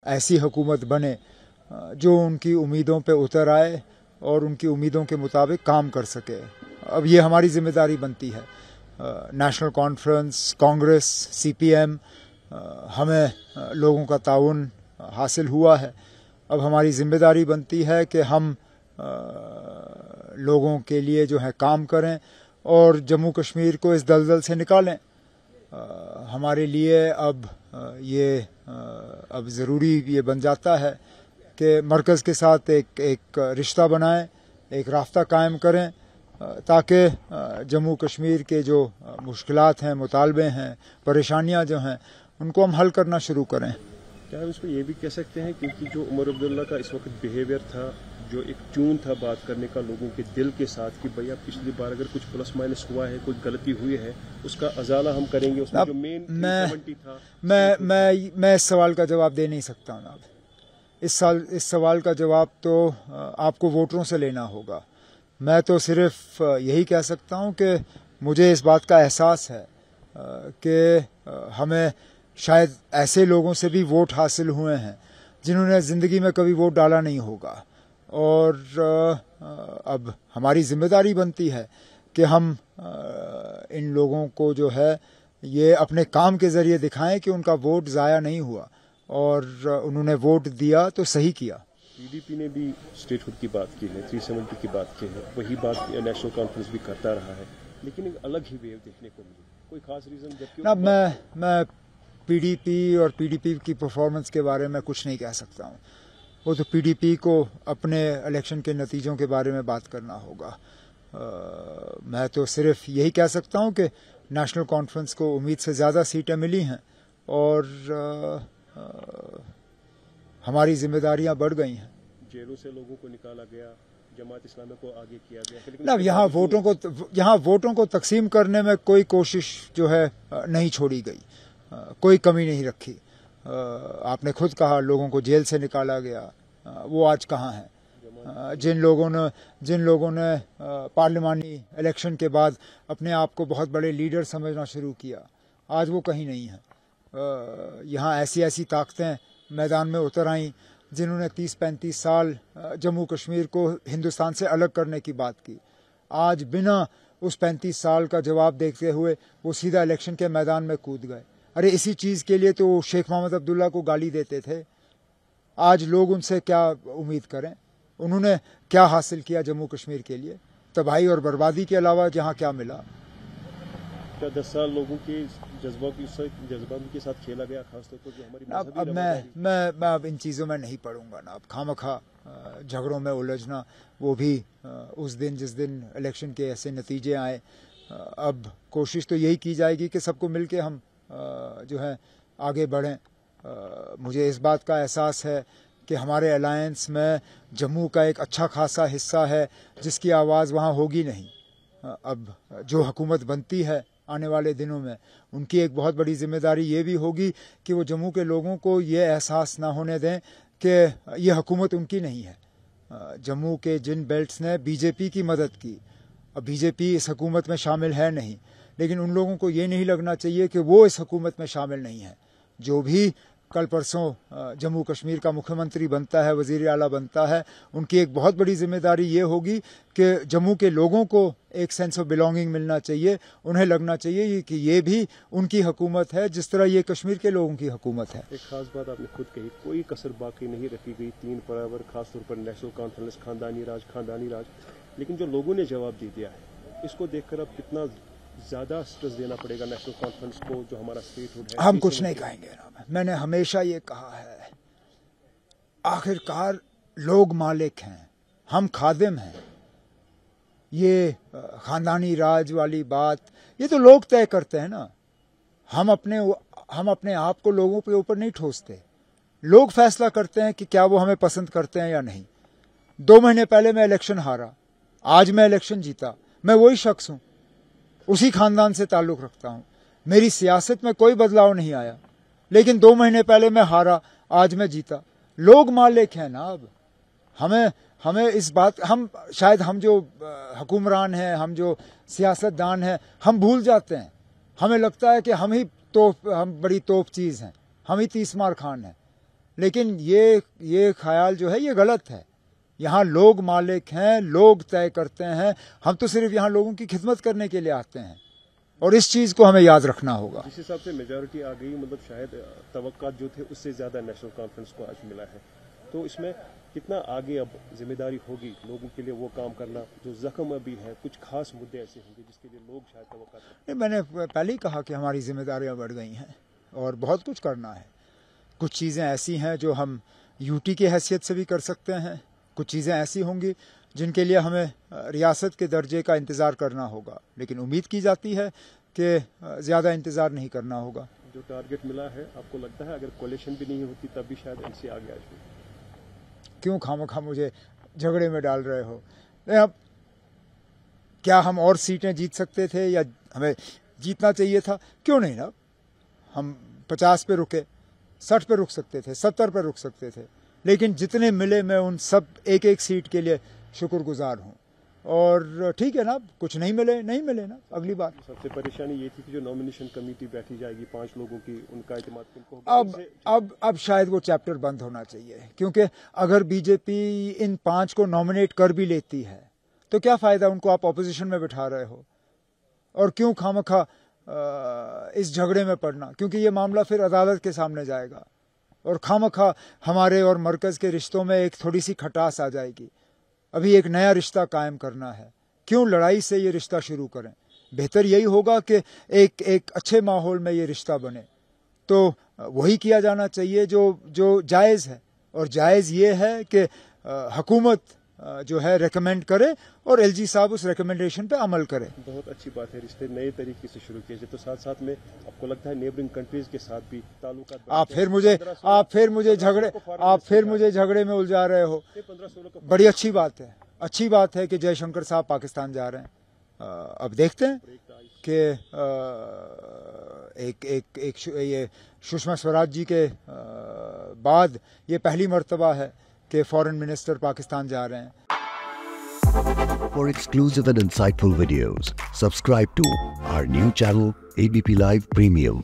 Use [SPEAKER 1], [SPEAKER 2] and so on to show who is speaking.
[SPEAKER 1] ایسی حکومت بنے جو ان کی امیدوں پہ اتر آئے اور ان کی امیدوں کے مطابق کام کر سکے. اب یہ ہماری ذمہ داری بنتی ہے. نیشنل کانفرنس، کانگریس، سی پی ایم، ہمیں لوگوں کا تعاون حاصل ہوا ہے. اب ہماری ذمہ داری بنتی ہے کہ ہم لوگوں کے لیے جو ہے کام کریں اور جموں کشمیر کو اس دلدل سے نکالیں. ہمارے لیے اب ضروری یہ بن جاتا ہے کہ مرکز کے ساتھ ایک رشتہ بنائیں، ایک رابطہ قائم کریں تاکہ جموں کشمیر کے جو مشکلات ہیں، مطالبے ہیں، پریشانیاں جو ہیں ان کو ہم حل کرنا شروع کریں.
[SPEAKER 2] کیا ہم اس کو یہ بھی کہہ سکتے ہیں کیونکہ جو عمر عبداللہ کا اس وقت بیہیویئر تھا، جو ایک ٹیون تھا بات کرنے کا لوگوں کے دل کے ساتھ کہ بھیا پچھلی بار اگر کچھ پلس مائنس ہوا ہے، کوئی غلطی ہوئی ہے، اس کا ازالہ ہم کریں گے. اس میں جو مین 370 تھا.
[SPEAKER 1] میں اس سوال کا جواب دے نہیں سکتا ہوں. اس سوال کا جواب تو آپ کو ووٹروں سے لینا ہوگا. میں تو صرف یہی کہہ سکتا ہوں کہ مجھے اس بات کا احساس ہے کہ ہمیں شاید ایسے لوگوں سے بھی ووٹ حاصل ہوئے ہیں جنہوں نے زندگی میں کبھی ووٹ ڈالا نہیں ہوگا، اور اب ہماری ذمہ داری بنتی ہے کہ ہم ان لوگوں کو جو ہے یہ اپنے کام کے ذریعے دکھائیں کہ ان کا ووٹ ضائع نہیں ہوا اور انہوں نے ووٹ دیا تو صحیح کیا.
[SPEAKER 2] پی ڈی پی نے بھی اسٹیٹ ہوڈ کی بات کی ہے، 370 کی بات کی ہے، وہی بات نیشنل کانفرنس بھی کرتا رہا ہے، لیکن ایک الگ ہی ویو دیکھنے کو ملی. کوئی خاص ریزن؟
[SPEAKER 1] میں پی ڈی پی اور پی ڈی پی کی پرفارمنس کے بارے میں کچھ نہیں کہہ سکتا ہوں. وہ تو پی ڈی پی کو اپنے الیکشن کے نتیجوں کے بارے میں بات کرنا ہوگا. میں تو صرف یہی کہہ سکتا ہوں کہ نیشنل کانفرنس کو امید سے زیادہ سیٹیں ملی ہیں اور ہماری ذمہ داریاں بڑھ گئی ہیں.
[SPEAKER 2] جیلوں سے لوگوں کو نکالا گیا، جماعت اسلامی کو آگے کیا گیا،
[SPEAKER 1] اب یہاں ووٹوں کو تقسیم کرنے میں کوئی کوشش جو ہے نہیں چھوڑی گئی، کوئی کمی نہیں رکھی. آپ نے خود کہا لوگوں کو جیل سے نکالا گیا، وہ آج کہاں ہیں؟ جن لوگوں نے پارلیمانی الیکشن کے بعد اپنے آپ کو بہت بڑے لیڈر سمجھنا شروع کیا، آج وہ کہیں نہیں ہیں. یہاں ایسی طاقتیں میدان میں اتر آئیں جنہوں نے 30-35 سال جموں کشمیر کو ہندوستان سے الگ کرنے کی بات کی. آج بنا اس 35 سال کا جواب دیکھتے ہوئے وہ سیدھا الیکشن کے میدان میں کود گئے. ارے اسی چیز کے لیے تو شیخ محمد عبداللہ کو گالی دیتے تھے. آج لوگ ان سے کیا امید کریں؟ انہوں نے کیا حاصل کیا جموں کشمیر کے لیے؟ تباہی اور بربادی کے علاوہ جہاں کیا ملا؟
[SPEAKER 2] کیا 10 سال لوگوں کے جذبات کے ساتھ کھیلا گیا، خاص طور پر جو ہماری
[SPEAKER 1] اب میں اب ان چیزوں میں نہیں پڑوں گا نا. اب خواہ جھگڑوں میں الجھنا، وہ بھی اس دن جس دن الیکشن کے ایسے نتیجے آئے. اب کوشش تو یہی کی جائے گی کہ سب کو مل کے ہم جو ہے آگے بڑھیں. مجھے اس بات کا احساس ہے کہ ہمارے الائنس میں جموں کا ایک اچھا خاصا حصہ ہے جس کی آواز وہاں ہوگی نہیں. اب جو حکومت بنتی ہے آنے والے دنوں میں، ان کی ایک بہت بڑی ذمہ داری یہ بھی ہوگی کہ وہ جموں کے لوگوں کو یہ احساس نہ ہونے دیں کہ یہ حکومت ان کی نہیں ہے. جموں کے جن بیلٹس نے بی جے پی کی مدد کی، اب بی جے پی اس حکومت میں شامل ہے نہیں، لیکن ان لوگوں کو یہ نہیں لگنا چاہیے کہ وہ اس حکومت میں شامل نہیں ہیں. جو بھی کل پرسوں جموں کشمیر کا مکھیہ منتری بنتا ہے، وزیر اعلیٰ بنتا ہے، ان کی ایک بہت بڑی ذمہ داری یہ ہوگی کہ جموں کے لوگوں کو ایک سینس آف بلانگنگ ملنا چاہیے. انہیں لگنا چاہیے کہ یہ بھی ان کی حکومت ہے جس طرح یہ کشمیر کے لوگوں کی حکومت ہے.
[SPEAKER 2] ایک خاص بات آپ نے خود کہی، کوئی کسر باقی نہیں رکھی گئی. 3 پڑاور، خاص طور پر نیشنل کانفرنس، خاندانی راج. لیکن جو لوگوں نے جواب دے دیا ہے، اس کو دیکھ کر اب کتنا زیادہ اسٹریس دینا پڑے گا نیشنل کانفرنس کو، جو ہمارا اسٹیٹ ہوڈ ہے.
[SPEAKER 1] ہم کچھ نہیں کہیں گے. میں نے ہمیشہ یہ کہا ہے، آخر کار لوگ مالک ہیں، ہم خادم ہیں. یہ خاندانی راج والی بات یہ تو لوگ طے کرتے ہیں نا. ہم اپنے آپ کو لوگوں کے اوپر نہیں ٹھوستے. لوگ فیصلہ کرتے ہیں کہ کیا وہ ہمیں پسند کرتے ہیں یا نہیں. 2 مہینے پہلے میں الیکشن ہارا، آج میں الیکشن جیتا. میں وہی شخص ہوں، اسی خاندان سے تعلق رکھتا ہوں. میری سیاست میں کوئی بدلاؤ نہیں آیا، لیکن 2 مہینے پہلے میں ہارا، آج میں جیتا. لوگ مالک ہیں نا. اب ہمیں اس بات ہم جو حکمران ہیں، ہم جو سیاست دان ہیں، ہم بھول جاتے ہیں. ہمیں لگتا ہے کہ ہم بڑی توپ چیز ہیں، ہم ہی 30 مار خان ہیں. لیکن یہ خیال جو ہے یہ غلط ہے. یہاں لوگ مالک ہیں, لوگ طے کرتے ہیں, ہم تو صرف یہاں لوگوں کی خدمت کرنے کے لیے آتے ہیں, اور اس چیز کو ہمیں یاد رکھنا ہوگا.
[SPEAKER 2] جس حساب سے میجورٹی آ گئی, مطلب شاید توقعات جو تھے اس سے زیادہ نیشنل کانفرنس کو آج ملا ہے, تو اس میں کتنا آگے اب ذمہ داری ہوگی لوگوں کے لیے وہ کام کرنا جو زخم ابھی ہے؟ کچھ خاص مدعے ایسے ہوں گے جس کے لیے لوگ شاید توقع کرتے ہیں.
[SPEAKER 1] میں نے پہلے ہی کہا کہ ہماری ذمہ داریاں بڑھ گئی ہیں اور بہت کچھ کرنا ہے. کچھ چیزیں ایسی ہیں جو ہم یوٹی کی حیثیت سے بھی کر سکتے ہیں, کچھ چیزیں ایسی ہوں گی جن کے لیے ہمیں ریاست کے درجے کا انتظار کرنا ہوگا, لیکن امید کی جاتی ہے کہ زیادہ انتظار نہیں کرنا ہوگا.
[SPEAKER 2] جو ٹارگٹ ملا ہے, آپ کو لگتا ہے اگر کولیشن بھی نہیں ہوتی تب بھی شاید این سی آگے آ جائے؟
[SPEAKER 1] کیوں خواہ مجھے جھگڑے میں ڈال رہے ہو؟ اب کیا ہم اور سیٹیں جیت سکتے تھے یا ہمیں جیتنا چاہیے تھا؟ کیوں نہیں نا, ہم 50 پہ رکے, 60 پہ رک سکتے تھے, 70 پہ رک سکتے تھے, لیکن جتنے ملے میں ان سب ایک سیٹ کے لیے شکر گزار ہوں. اور ٹھیک ہے نا, کچھ نہیں ملے نا, اگلی بار.
[SPEAKER 2] سب سے پریشانی یہ تھی کہ جو نامینیشن کمیٹی بیٹھی جائے گی 5 لوگوں کی, ان کا اعتماد کن کو ہوگا؟
[SPEAKER 1] اب شاید وہ چیپٹر بند ہونا چاہیے, کیونکہ اگر بی جے پی ان 5 کو نامینیٹ کر بھی لیتی ہے تو کیا فائدہ ان کو آپ اپوزیشن میں بٹھا رہے ہو, اور کیوں خواہ اس جھگڑے میں پڑنا, کیونکہ یہ معاملہ پھر عدالت کے سامنے جائے گا اور خواہ ہمارے اور مرکز کے رشتوں میں ایک تھوڑی سی کھٹاس آ جائے گی. ابھی ایک نیا رشتہ قائم کرنا ہے, کیوں لڑائی سے یہ رشتہ شروع کریں؟ بہتر یہی ہوگا کہ ایک اچھے ماحول میں یہ رشتہ بنے. تو وہی کیا جانا چاہیے جو جائز ہے, اور جائز یہ ہے کہ حکومت جو ہے ریکمینڈ کرے اور ایل جی صاحب اس ریکمینڈیشن پہ عمل کرے.
[SPEAKER 2] بہت اچھی بات ہے, رشتے نئے طریقے سے شروع کیے جائے, تو ساتھ میں آپ کو لگتا ہے نیبرنگ کنٹریز کے ساتھ بھی تعلقات؟ آپ
[SPEAKER 1] پھر مجھے جھگڑے میں الجھا رہے ہو. بڑی اچھی بات ہے کہ جے شنکر صاحب پاکستان جا رہے ہیں. اب دیکھتے ہیں کہ یہ سشما سوراج جی کے بعد یہ پہلی مرتبہ ہے کہ فارن منسٹر پاکستان جا رہے ہیں.
[SPEAKER 3] For exclusive and insightful videos, subscribe to our new channel ABP Live Premium.